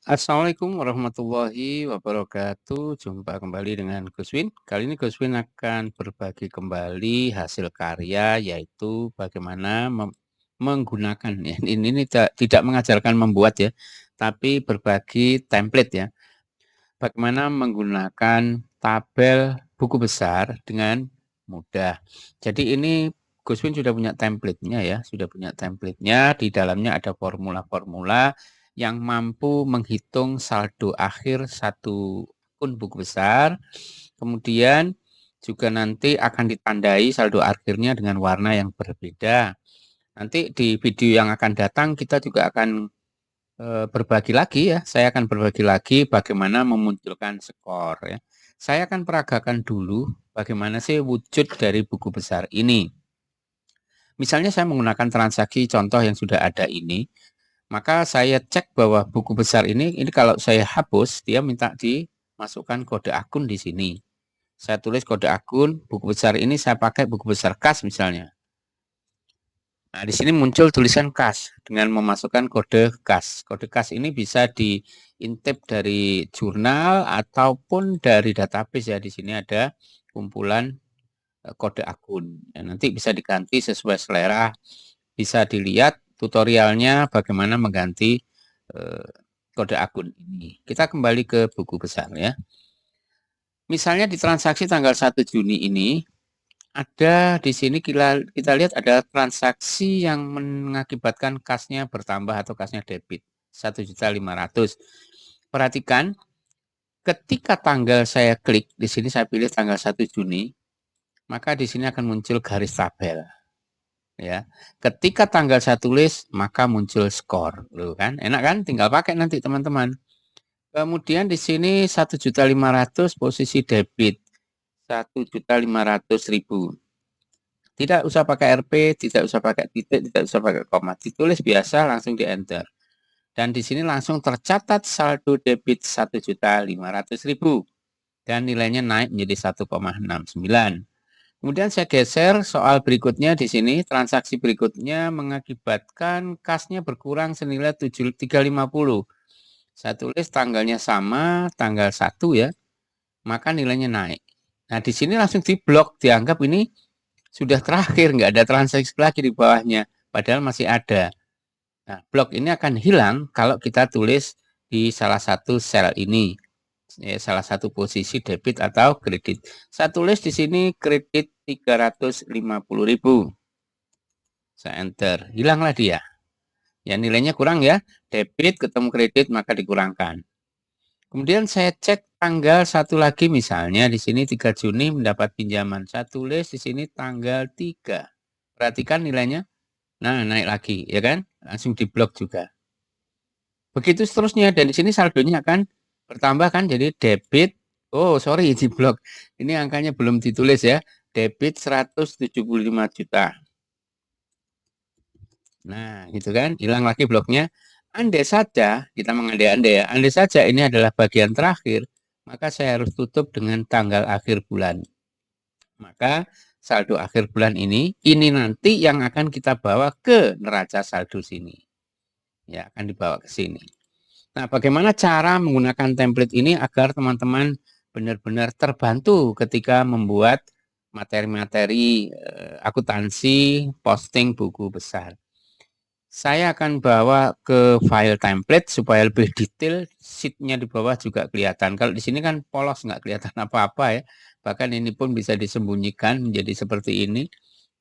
Assalamualaikum warahmatullahi wabarakatuh. Jumpa kembali dengan Gus Win. Kali ini Gus Win akan berbagi kembali hasil karya, yaitu bagaimana menggunakan ya. Ini tidak mengajarkan membuat ya, tapi berbagi template ya. Bagaimana menggunakan tabel buku besar dengan mudah. Jadi ini Gus Win sudah punya template-nya ya, sudah punya template-nya. Di dalamnya ada formula-formula yang mampu menghitung saldo akhir satu akun buku besar. Kemudian juga nanti akan ditandai saldo akhirnya dengan warna yang berbeda. Nanti di video yang akan datang kita juga akan berbagi lagi ya. Saya akan berbagi lagi bagaimana memunculkan skor ya. Saya akan peragakan dulu bagaimana sih wujud dari buku besar ini. Misalnya saya menggunakan transaksi contoh yang sudah ada ini, maka saya cek bahwa buku besar ini kalau saya hapus, dia minta dimasukkan kode akun di sini. Saya tulis kode akun, buku besar ini saya pakai buku besar kas misalnya. Nah, di sini muncul tulisan kas dengan memasukkan kode kas. Kode kas ini bisa diintip dari jurnal ataupun dari database ya. Di sini ada kumpulan kode akun. Ya, nanti bisa diganti sesuai selera. Bisa dilihat tutorialnya bagaimana mengganti kode akun ini. Kita kembali ke buku besar ya. Misalnya di transaksi tanggal 1 Juni ini, ada di sini kita lihat ada transaksi yang mengakibatkan kasnya bertambah atau kasnya debit 1.500.000. Perhatikan ketika tanggal saya klik di sini saya pilih tanggal 1 Juni, maka di sini akan muncul garis tabel. Ya. Ketika tanggal saya tulis, maka muncul skor. Loh kan? Enak kan? Tinggal pakai nanti teman-teman. Kemudian di sini 1.500.000 posisi debit 1.500.000. Tidak usah pakai RP, tidak usah pakai titik, tidak usah pakai koma. Ditulis biasa langsung di enter. Dan di sini langsung tercatat saldo debit 1.500.000 dan nilainya naik menjadi 1,69. Kemudian saya geser soal berikutnya di sini, transaksi berikutnya mengakibatkan kasnya berkurang senilai 350. Saya tulis tanggalnya sama, tanggal 1 ya, maka nilainya naik. Nah, di sini langsung diblok, dianggap ini sudah terakhir, nggak ada transaksi lagi di bawahnya, padahal masih ada. Nah, blok ini akan hilang kalau kita tulis di salah satu sel ini, salah satu posisi debit atau kredit. Saya tulis di sini kredit 350.000. Saya enter, hilanglah dia. Ya, nilainya kurang ya, debit ketemu kredit maka dikurangkan. Kemudian saya cek tanggal 1 lagi misalnya di sini 3 Juni mendapat pinjaman. Saya tulis di sini tanggal 3. Perhatikan nilainya. Nah, naik lagi, ya kan? Langsung diblok juga. Begitu seterusnya, dan di sini saldonya akan bertambah kan, jadi debit, oh sorry, diblok. Ini angkanya belum ditulis ya, debit 175 juta. Nah, gitu kan, hilang lagi bloknya. Andai saja, kita mengandai-andai ya, andai saja ini adalah bagian terakhir, maka saya harus tutup dengan tanggal akhir bulan. Maka saldo akhir bulan ini nanti yang akan kita bawa ke neraca saldo sini. Ya, akan dibawa ke sini. Nah, bagaimana cara menggunakan template ini agar teman-teman benar-benar terbantu ketika membuat materi-materi akuntansi posting buku besar. Saya akan bawa ke file template supaya lebih detail, sheet-nya di bawah juga kelihatan. Kalau di sini kan polos, nggak kelihatan apa-apa ya. Bahkan ini pun bisa disembunyikan menjadi seperti ini.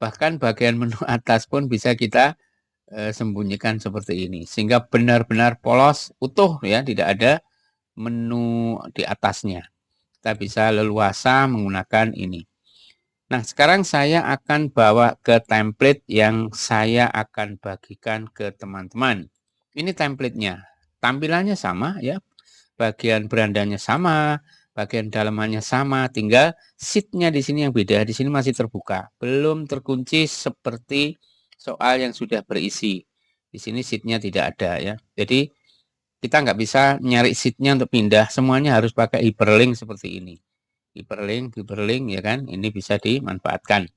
Bahkan bagian menu atas pun bisa kita sembunyikan seperti ini. Sehingga benar-benar polos, utuh ya, tidak ada menu di atasnya. Kita bisa leluasa menggunakan ini. Nah, sekarang saya akan bawa ke template yang saya akan bagikan ke teman-teman. Ini template-nya. Tampilannya sama ya. Bagian berandanya sama, bagian dalamannya sama, tinggal sheet-nya di sini yang beda. Di sini masih terbuka, belum terkunci seperti soal yang sudah berisi. Di sini sheet-nya tidak ada ya. Jadi kita nggak bisa nyari sheet-nya untuk pindah, semuanya harus pakai hyperlink seperti ini. Hyperlink ya kan, ini bisa dimanfaatkan.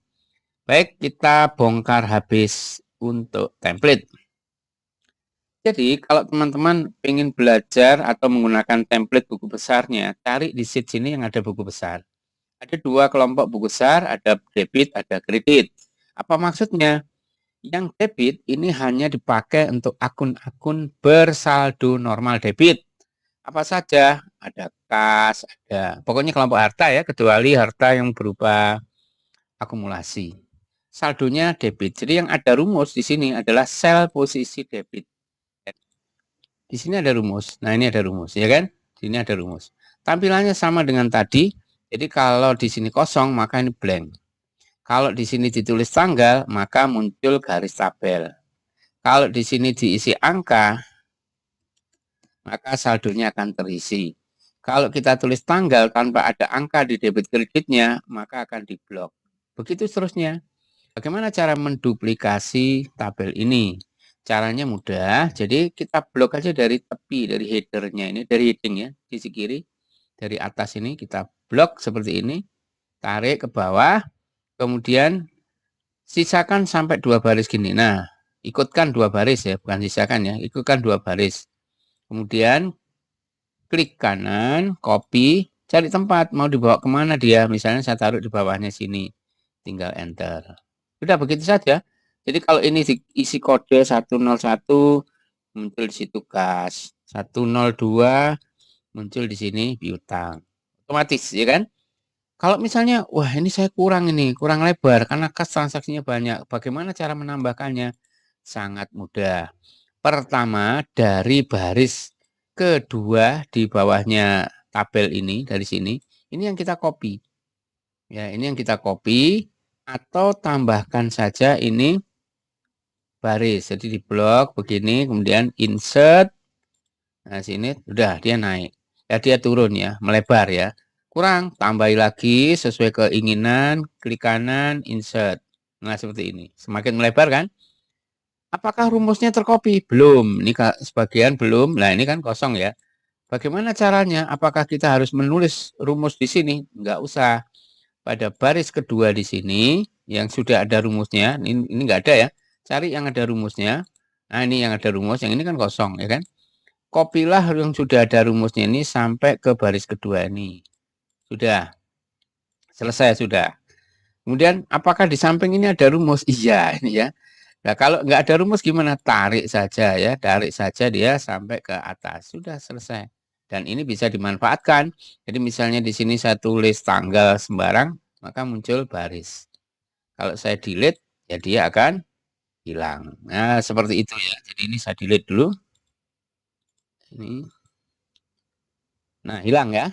Baik, kita bongkar habis untuk template. Jadi kalau teman-teman ingin belajar atau menggunakan template buku besarnya, cari di sheet sini yang ada buku besar. Ada dua kelompok buku besar, ada debit, ada kredit. Apa maksudnya? Yang debit ini hanya dipakai untuk akun-akun bersaldo normal debit. Apa saja? Ada kas, ada pokoknya kelompok harta ya, kecuali harta yang berupa akumulasi. Saldonya debit. Jadi yang ada rumus di sini adalah sel posisi debit. Di sini ada rumus. Nah, ini ada rumus, ya kan? Di sini ada rumus. Tampilannya sama dengan tadi. Jadi kalau di sini kosong, maka ini blank. Kalau di sini ditulis tanggal, maka muncul garis tabel. Kalau di sini diisi angka, maka saldonya akan terisi. Kalau kita tulis tanggal tanpa ada angka di debit kreditnya, maka akan diblok. Begitu seterusnya. Bagaimana cara menduplikasi tabel ini? Caranya mudah, jadi kita blok aja dari tepi, dari headernya ini, dari heading ya, sisi kiri, dari atas ini kita blok seperti ini, tarik ke bawah, kemudian sisakan sampai 2 baris gini. Nah, ikutkan 2 baris ya, bukan sisakan ya, ikutkan 2 baris. Kemudian klik kanan, copy, cari tempat, mau dibawa kemana dia, misalnya saya taruh di bawahnya sini, tinggal enter. Sudah begitu saja. Jadi kalau ini diisi kode 101 muncul di situ kas, 102 muncul di sini piutang. Otomatis ya kan? Kalau misalnya wah ini saya kurang lebar karena kas transaksinya banyak. Bagaimana cara menambahkannya? Sangat mudah. Pertama dari baris kedua di bawahnya tabel ini dari sini, ini yang kita copy. Ya, ini yang kita copy atau tambahkan saja ini baris. Jadi di blok begini, kemudian insert. Nah, sini udah dia naik. Ya, dia turun ya, melebar ya. Kurang, tambahi lagi sesuai keinginan, klik kanan, insert. Nah, seperti ini. Semakin melebar kan? Apakah rumusnya tercopy? Belum. Ini sebagian belum. Nah, ini kan kosong ya. Bagaimana caranya? Apakah kita harus menulis rumus di sini? Enggak usah. Pada baris kedua di sini yang sudah ada rumusnya, ini enggak ada ya. Cari yang ada rumusnya. Nah, ini yang ada rumus, yang ini kan kosong ya kan? Kopilah yang sudah ada rumusnya ini sampai ke baris kedua ini. Sudah. Selesai sudah. Kemudian apakah di samping ini ada rumus? Iya, ini ya. Nah, kalau nggak ada rumus gimana? Tarik saja ya, tarik saja dia sampai ke atas. Sudah selesai. Dan ini bisa dimanfaatkan. Jadi misalnya di sini saya tulis tanggal sembarang, maka muncul baris. Kalau saya delete, ya dia akan hilang. Nah, seperti itu ya. Jadi ini saya delete dulu. Ini. Nah, hilang ya.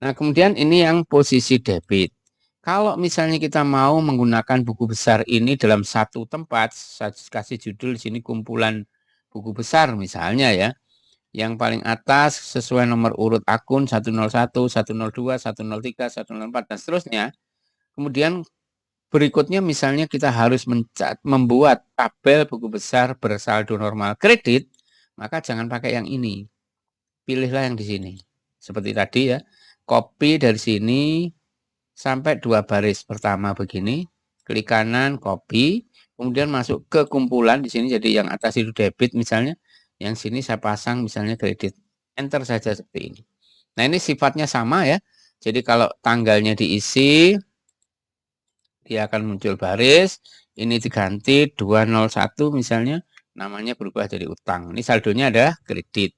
Nah, kemudian ini yang posisi debit. Kalau misalnya kita mau menggunakan buku besar ini dalam satu tempat, saya kasih judul di sini kumpulan buku besar misalnya ya. Yang paling atas sesuai nomor urut akun 101, 102, 103, 104 dan seterusnya. Kemudian berikutnya misalnya kita harus membuat tabel buku besar bersaldo normal kredit, maka jangan pakai yang ini. Pilihlah yang di sini. Seperti tadi ya, copy dari sini sampai 2 baris pertama begini, klik kanan, copy, kemudian masuk ke kumpulan di sini jadi yang atas itu debit misalnya, yang sini saya pasang misalnya kredit. Enter saja seperti ini. Nah, ini sifatnya sama ya. Jadi kalau tanggalnya diisi, dia akan muncul baris, ini diganti 201 misalnya, namanya berubah jadi utang. Ini saldonya ada kredit.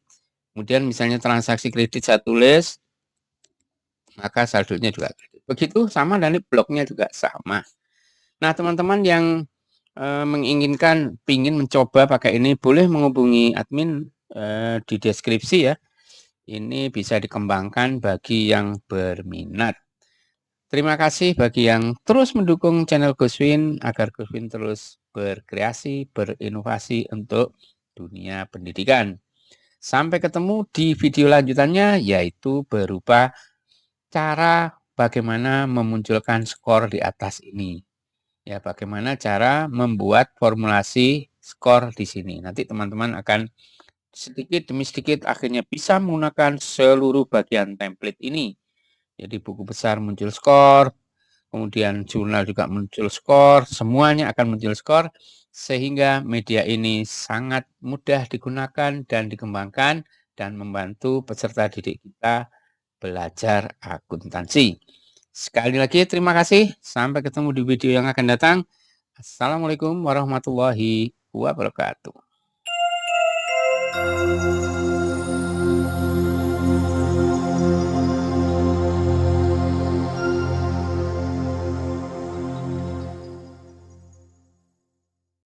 Kemudian misalnya transaksi kredit saya tulis, maka saldonya juga kredit. Begitu sama dan ini bloknya juga sama. Nah, teman-teman yang menginginkan pingin mencoba pakai ini boleh menghubungi admin di deskripsi ya. Ini bisa dikembangkan bagi yang berminat. Terima kasih bagi yang terus mendukung channel Guswin agar Guswin terus berkreasi, berinovasi untuk dunia pendidikan. Sampai ketemu di video lanjutannya yaitu berupa cara bagaimana memunculkan skor di atas ini. Ya, bagaimana cara membuat formulasi skor di sini. Nanti teman-teman akan sedikit demi sedikit akhirnya bisa menggunakan seluruh bagian template ini. Jadi buku besar muncul skor, kemudian jurnal juga muncul skor, semuanya akan muncul skor, sehingga media ini sangat mudah digunakan dan dikembangkan dan membantu peserta didik kita belajar akuntansi. Sekali lagi terima kasih, sampai ketemu di video yang akan datang. Assalamualaikum warahmatullahi wabarakatuh.